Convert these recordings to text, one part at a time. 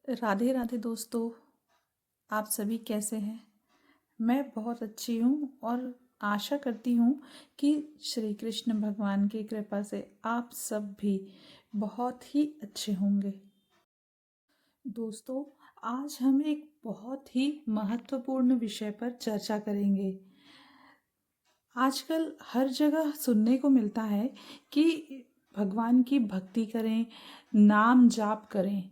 राधे राधे दोस्तों। आप सभी कैसे हैं? मैं बहुत अच्छी हूँ और आशा करती हूँ कि श्री कृष्ण भगवान की कृपा से आप सब भी बहुत ही अच्छे होंगे। दोस्तों, आज हम एक बहुत ही महत्वपूर्ण विषय पर चर्चा करेंगे। आजकल हर जगह सुनने को मिलता है कि भगवान की भक्ति करें, नाम जाप करें,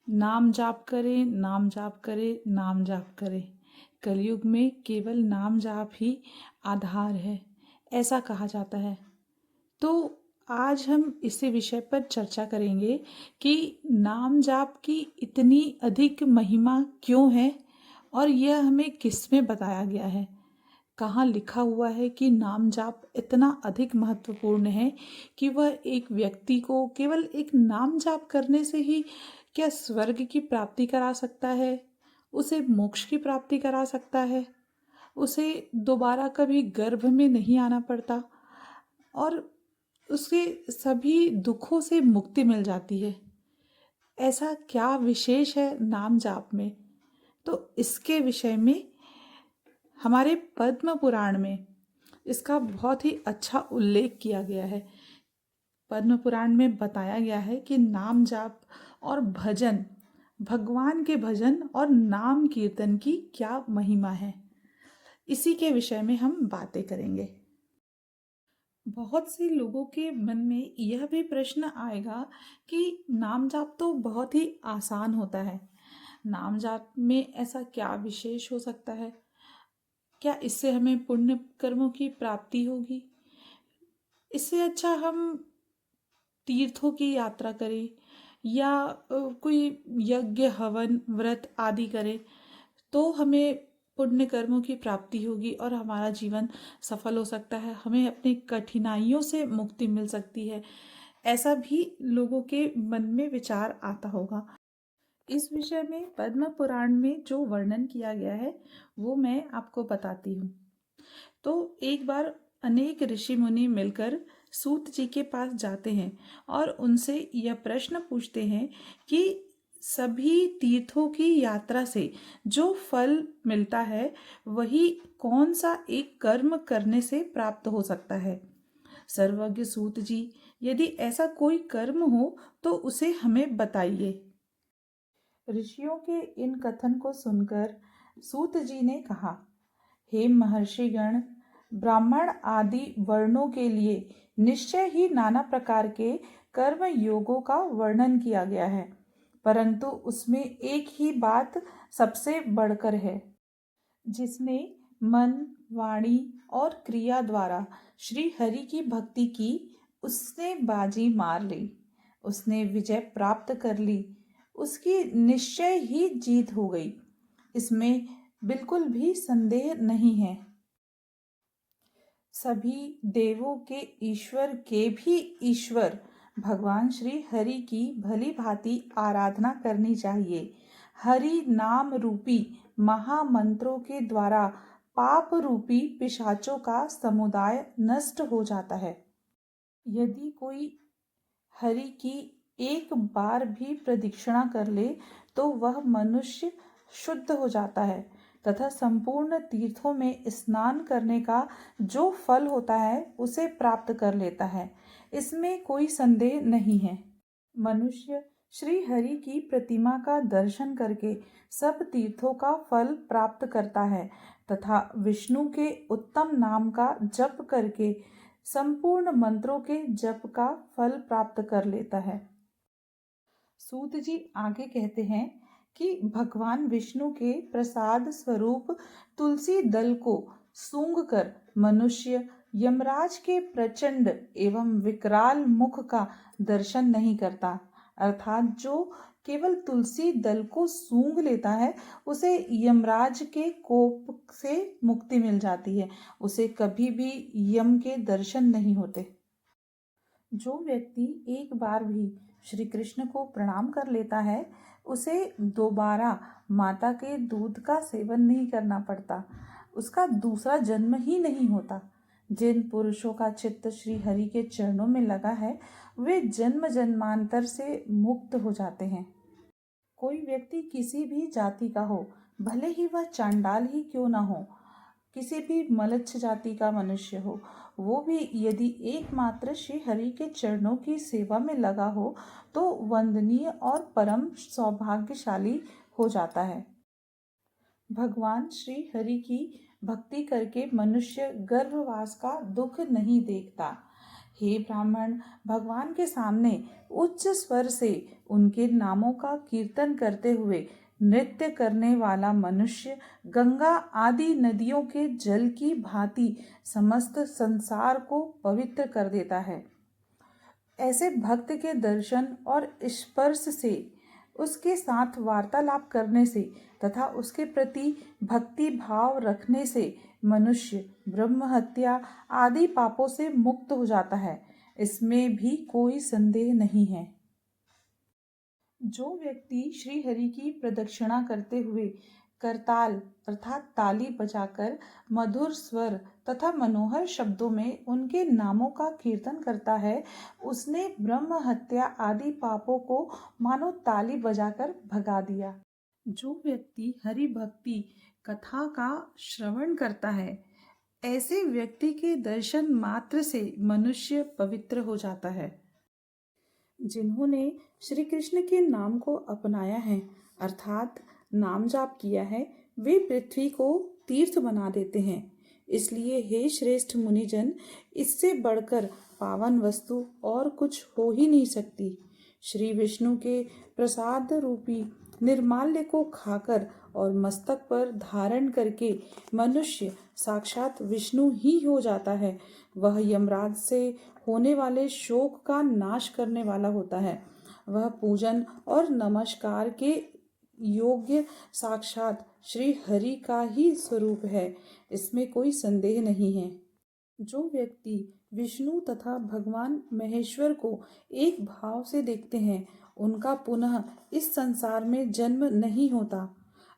नाम जाप करें, नाम जाप करें, नाम जाप करें। कलयुग में केवल नाम जाप ही आधार है, ऐसा कहा जाता है। तो आज हम इसी विषय पर चर्चा करेंगे कि नाम जाप की इतनी अधिक महिमा क्यों है और यह हमें किस में बताया गया है। कहाँ लिखा हुआ है कि नाम जाप इतना अधिक महत्वपूर्ण है कि वह एक व्यक्ति को केवल एक नाम जाप करने से ही क्या स्वर्ग की प्राप्ति करा सकता है, उसे मोक्ष की प्राप्ति करा सकता है, उसे दोबारा कभी गर्भ में नहीं आना पड़ता और उसके सभी दुखों से मुक्ति मिल जाती है। ऐसा क्या विशेष है नाम जाप में? तो इसके विषय में हमारे पद्म पुराण में इसका बहुत ही अच्छा उल्लेख किया गया है। पद्म पुराण में बताया गया है कि नाम जाप और भजन, भगवान के भजन और नाम कीर्तन की क्या महिमा है। इसी के विषय में हम बातें करेंगे। बहुत से लोगों के मन में यह भी प्रश्न आएगा कि नाम जाप तो बहुत ही आसान होता है, नाम जाप में ऐसा क्या विशेष हो सकता है? क्या इससे हमें पुण्य कर्मों की प्राप्ति होगी? इससे अच्छा हम तीर्थों की यात्रा करें या कोई यज्ञ हवन व्रत आदि करें तो हमें पुण्य कर्मों की प्राप्ति होगी और हमारा जीवन सफल हो सकता है, हमें अपनी कठिनाइयों से मुक्ति मिल सकती है। ऐसा भी लोगों के मन में विचार आता होगा। इस विषय में पद्म पुराण में जो वर्णन किया गया है वो मैं आपको बताती हूँ। तो एक बार अनेक ऋषि मुनि मिलकर सूत जी के पास जाते हैं और उनसे यह प्रश्न पूछते हैं कि सभी तीर्थों की यात्रा से जो फल मिलता है वही कौन सा एक कर्म करने से प्राप्त हो सकता है। सर्वज्ञ सूत जी, यदि ऐसा कोई कर्म हो तो उसे हमें बताइए। ऋषियों के इन कथन को सुनकर सूत जी ने कहा, हे महर्षिगण, ब्राह्मण आदि वर्णों के लिए निश्चय ही नाना प्रकार के कर्म योगों का वर्णन किया गया है, परंतु उसमें एक ही बात सबसे बढ़कर है। जिसने मन, वाणी और क्रिया द्वारा श्री हरि की भक्ति की, उसने बाजी मार ली, उसने विजय प्राप्त कर ली, उसकी निश्चय ही जीत हो गई। इसमें बिल्कुल भी संदेह नहीं है। सभी देवों के ईश्वर के भी ईश्वर भगवान श्री हरि की भली भांति आराधना करनी चाहिए। हरि नाम रूपी महामंत्रों के द्वारा पाप रूपी पिशाचों का समुदाय नष्ट हो जाता है। यदि कोई हरि की एक बार भी प्रदक्षिणा कर ले तो वह मनुष्य शुद्ध हो जाता है तथा संपूर्ण तीर्थों में स्नान करने का जो फल होता है उसे प्राप्त कर लेता है। इसमें कोई संदेह नहीं है। मनुष्य श्री हरि की प्रतिमा का दर्शन करके सब तीर्थों का फल प्राप्त करता है तथा विष्णु के उत्तम नाम का जप करके संपूर्ण मंत्रों के जप का फल प्राप्त कर लेता है। सूत जी आगे कहते हैं कि भगवान विष्णु के प्रसाद स्वरूप तुलसी दल को सूंघ कर मनुष्य यमराज के प्रचंड एवं विकराल मुख का दर्शन नहीं करता। अर्थात जो केवल तुलसी दल को सूंघ लेता है उसे यमराज के कोप से मुक्ति मिल जाती है, उसे कभी भी यम के दर्शन नहीं होते। जो व्यक्ति एक बार भी श्री कृष्ण को प्रणाम कर लेता है उसे दोबारा माता के दूध का सेवन नहीं करना पड़ता, उसका दूसरा जन्म ही नहीं होता। जिन पुरुषों का चित्त श्री हरि के चरणों में लगा है वे जन्म जन्मांतर से मुक्त हो जाते हैं। कोई व्यक्ति किसी भी जाति का हो, भले ही वह चांडाल ही क्यों ना हो, किसी भी मलच्छ जाति का मनुष्य हो, वो भी यदि एकमात्र श्री हरि के चरणों की सेवा में लगा हो तो वंदनीय और परम सौभाग्यशाली हो जाता है। भगवान श्री हरि की भक्ति करके मनुष्य गर्भवास का दुख नहीं देखता। हे ब्राह्मण, भगवान के सामने उच्च स्वर से उनके नामों का कीर्तन करते हुए नृत्य करने वाला मनुष्य गंगा आदि नदियों के जल की भांति समस्त संसार को पवित्र कर देता है। ऐसे भक्त के दर्शन और स्पर्श से, उसके साथ वार्तालाप करने से तथा उसके प्रति भक्ति भाव रखने से मनुष्य ब्रह्म हत्या आदि पापों से मुक्त हो जाता है। इसमें भी कोई संदेह नहीं है। जो व्यक्ति श्री हरि की प्रदक्षिणा करते हुए करताल अर्थात ताली बजाकर मधुर स्वर तथा मनोहर शब्दों में उनके नामों का कीर्तन करता है, उसने ब्रह्म हत्या आदि पापों को मानो ताली बजाकर भगा दिया। जो व्यक्ति हरि भक्ति कथा का श्रवण करता है, ऐसे व्यक्ति के दर्शन मात्र से मनुष्य पवित्र हो जाता है। जिन्होंने श्री कृष्ण के नाम को अपनाया है अर्थात नाम जाप किया है, वे पृथ्वी को तीर्थ बना देते हैं। इसलिए हे श्रेष्ठ मुनिजन, इससे बढ़कर पावन वस्तु और कुछ हो ही नहीं सकती। श्री विष्णु के प्रसाद रूपी निर्माल्य को खाकर और मस्तक पर धारण करके मनुष्य साक्षात विष्णु ही हो जाता है। वह यमराज से होने वाले शोक का नाश करने वाला होता है। वह पूजन और नमस्कार के योग्य साक्षात श्री हरि का ही स्वरूप है, इसमें कोई संदेह नहीं है। जो व्यक्ति विष्णु तथा भगवान महेश्वर को एक भाव से देखते हैं, उनका पुनः इस संसार में जन्म नहीं होता।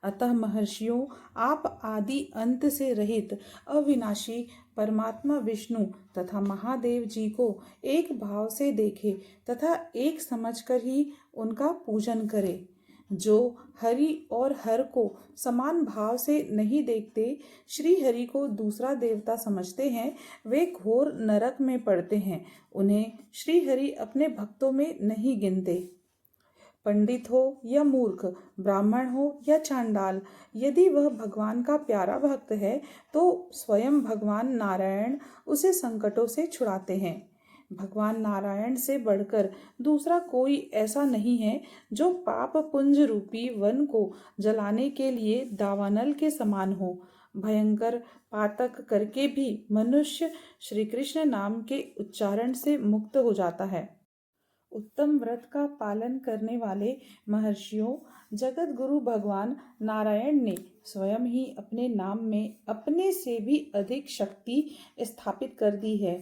अतः महर्षियों, आप आदि अंत से रहित अविनाशी परमात्मा विष्णु तथा महादेव जी को एक भाव से देखें तथा एक समझकर ही उनका पूजन करें। जो हरि और हर को समान भाव से नहीं देखते, श्री हरि को दूसरा देवता समझते हैं, वे घोर नरक में पड़ते हैं। उन्हें श्री हरि अपने भक्तों में नहीं गिनते। पंडित हो या मूर्ख, ब्राह्मण हो या चांडाल, यदि वह भगवान का प्यारा भक्त है तो स्वयं भगवान नारायण उसे संकटों से छुड़ाते हैं। भगवान नारायण से बढ़कर दूसरा कोई ऐसा नहीं है जो पाप पुंज रूपी वन को जलाने के लिए दावानल के समान हो। भयंकर पातक करके भी मनुष्य श्री कृष्ण नाम के उच्चारण से मुक्त हो जाता है। उत्तम व्रत का पालन करने वाले महर्षियों, जगत गुरु भगवान नारायण ने स्वयं ही अपने नाम में अपने से भी अधिक शक्ति स्थापित कर दी है।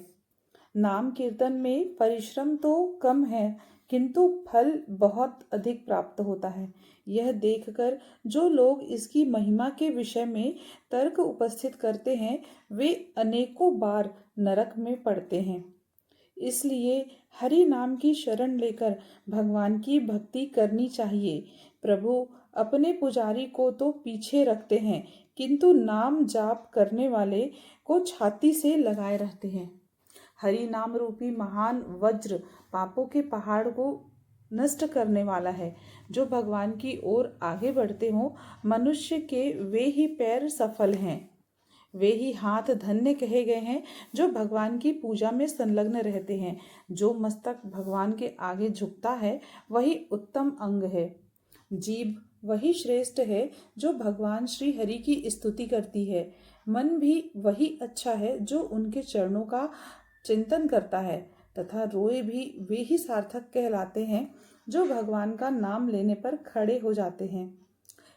नाम कीर्तन में परिश्रम तो कम है, किंतु फल बहुत अधिक प्राप्त होता है। यह देखकर जो लोग इसकी महिमा के विषय में तर्क उपस्थित करते हैं, वे अनेकों बार नरक में पड़ते हैं। इसलिए हरि नाम की शरण लेकर भगवान की भक्ति करनी चाहिए। प्रभु अपने पुजारी को तो पीछे रखते हैं, किंतु नाम जाप करने वाले को छाती से लगाए रहते हैं। हरि नाम रूपी महान वज्र पापों के पहाड़ को नष्ट करने वाला है। जो भगवान की ओर आगे बढ़ते हों, मनुष्य के वे ही पैर सफल हैं, वे ही हाथ धन्य कहे गए हैं जो भगवान की पूजा में संलग्न रहते हैं। जो मस्तक भगवान के आगे झुकता है, वही उत्तम अंग है। जीभ वही श्रेष्ठ है जो भगवान श्री हरि की स्तुति करती है। मन भी वही अच्छा है जो उनके चरणों का चिंतन करता है, तथा रोए भी वे ही सार्थक कहलाते हैं जो भगवान का नाम लेने पर खड़े हो जाते हैं।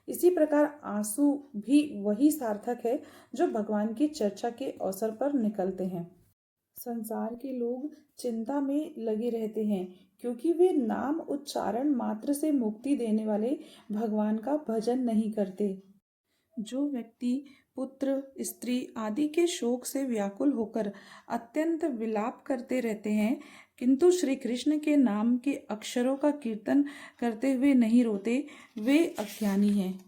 इसी प्रकार आंसू भी वही सार्थक है जो भगवान की चर्चा के अवसर पर निकलते हैं। संसार के लोग चिंता में लगे रहते हैं, क्योंकि वे नाम उच्चारण मात्र से मुक्ति देने वाले भगवान का भजन नहीं करते। जो व्यक्ति पुत्र, स्त्री आदि के शोक से व्याकुल होकर अत्यंत विलाप करते रहते हैं, किंतु श्री कृष्ण के नाम के अक्षरों का कीर्तन करते हुए नहीं रोते, वे अज्ञानी हैं।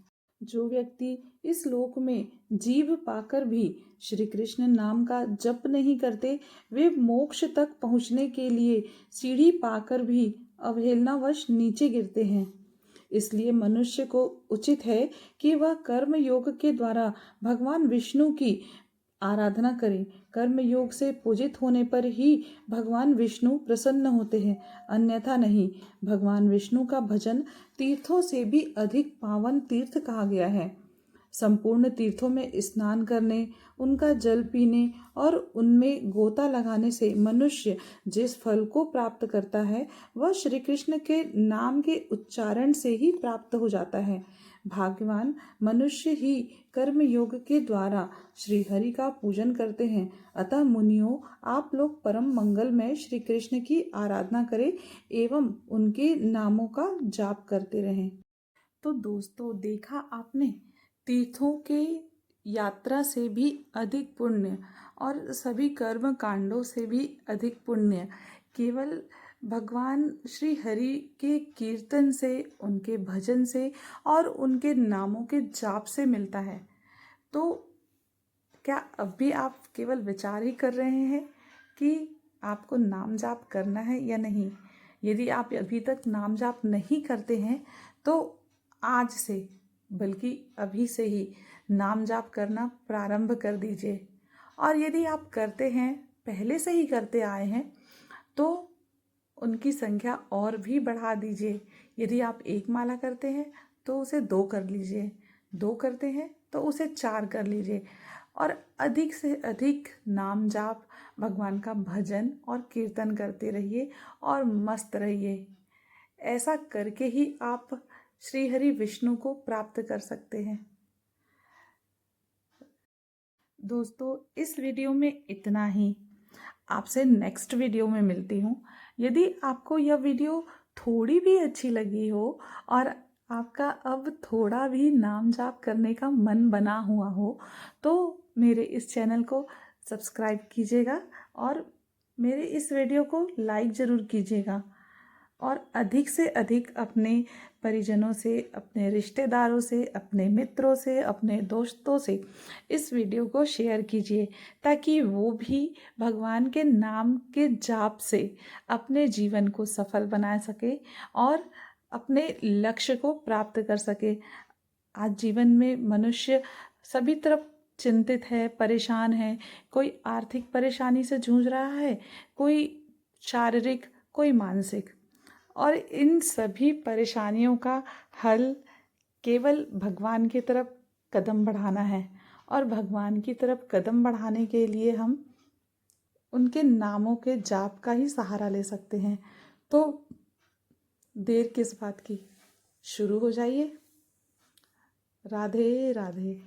जो व्यक्ति इस लोक में जीभ पाकर भी श्री कृष्ण नाम का जप नहीं करते, वे मोक्ष तक पहुँचने के लिए सीढ़ी पाकर भी अवहेलनावश नीचे गिरते हैं। इसलिए मनुष्य को उचित है कि वह कर्म योग के द्वारा भगवान विष्णु की आराधना करें। कर्म योग से पूजित होने पर ही भगवान विष्णु प्रसन्न होते हैं, अन्यथा नहीं। भगवान विष्णु का भजन तीर्थों से भी अधिक पावन तीर्थ कहा गया है। संपूर्ण तीर्थों में स्नान करने, उनका जल पीने और उनमें गोता लगाने से मनुष्य जिस फल को प्राप्त करता है, वह श्री कृष्ण के नाम के उच्चारण से ही प्राप्त हो जाता है। भाग्यवान मनुष्य ही कर्म योग के द्वारा श्री हरि का पूजन करते हैं। अतः मुनियों, आप लोग परम मंगलमय श्री कृष्ण की आराधना करें एवं उनके नामों का जाप करते रहें। तो दोस्तों, देखा आपने, तीर्थों के यात्रा से भी अधिक पुण्य और सभी कर्म कांडों से भी अधिक पुण्य केवल भगवान श्री हरि के कीर्तन से, उनके भजन से और उनके नामों के जाप से मिलता है। तो क्या अब भी आप केवल विचार ही कर रहे हैं कि आपको नाम जाप करना है या नहीं? यदि आप अभी तक नाम जाप नहीं करते हैं तो आज से, बल्कि अभी से ही नाम जाप करना प्रारंभ कर दीजिए। और यदि आप करते हैं, पहले से ही करते आए हैं, तो उनकी संख्या और भी बढ़ा दीजिए। यदि आप 1 माला करते हैं तो उसे 2 कर लीजिए, 2 करते हैं तो उसे 4 कर लीजिए और अधिक से अधिक नाम जाप, भगवान का भजन और कीर्तन करते रहिए और मस्त रहिए। ऐसा करके ही आप श्री हरि विष्णु को प्राप्त कर सकते हैं। दोस्तों, इस वीडियो में इतना ही। आपसे नेक्स्ट वीडियो में मिलती हूँ। यदि आपको यह वीडियो थोड़ी भी अच्छी लगी हो और आपका अब थोड़ा भी नाम जाप करने का मन बना हुआ हो, तो मेरे इस चैनल को सब्सक्राइब कीजिएगा और मेरे इस वीडियो को लाइक ज़रूर कीजिएगा और अधिक से अधिक अपने परिजनों से, अपने रिश्तेदारों से, अपने मित्रों से, अपने दोस्तों से इस वीडियो को शेयर कीजिए, ताकि वो भी भगवान के नाम के जाप से अपने जीवन को सफल बना सके और अपने लक्ष्य को प्राप्त कर सके। आज जीवन में मनुष्य सभी तरफ चिंतित है, परेशान है। कोई आर्थिक परेशानी से जूझ रहा है, कोई शारीरिक, कोई मानसिक। और इन सभी परेशानियों का हल केवल भगवान की तरफ कदम बढ़ाना है और भगवान की तरफ कदम बढ़ाने के लिए हम उनके नामों के जाप का ही सहारा ले सकते हैं। तो देर किस बात की, शुरू हो जाइए। राधे राधे।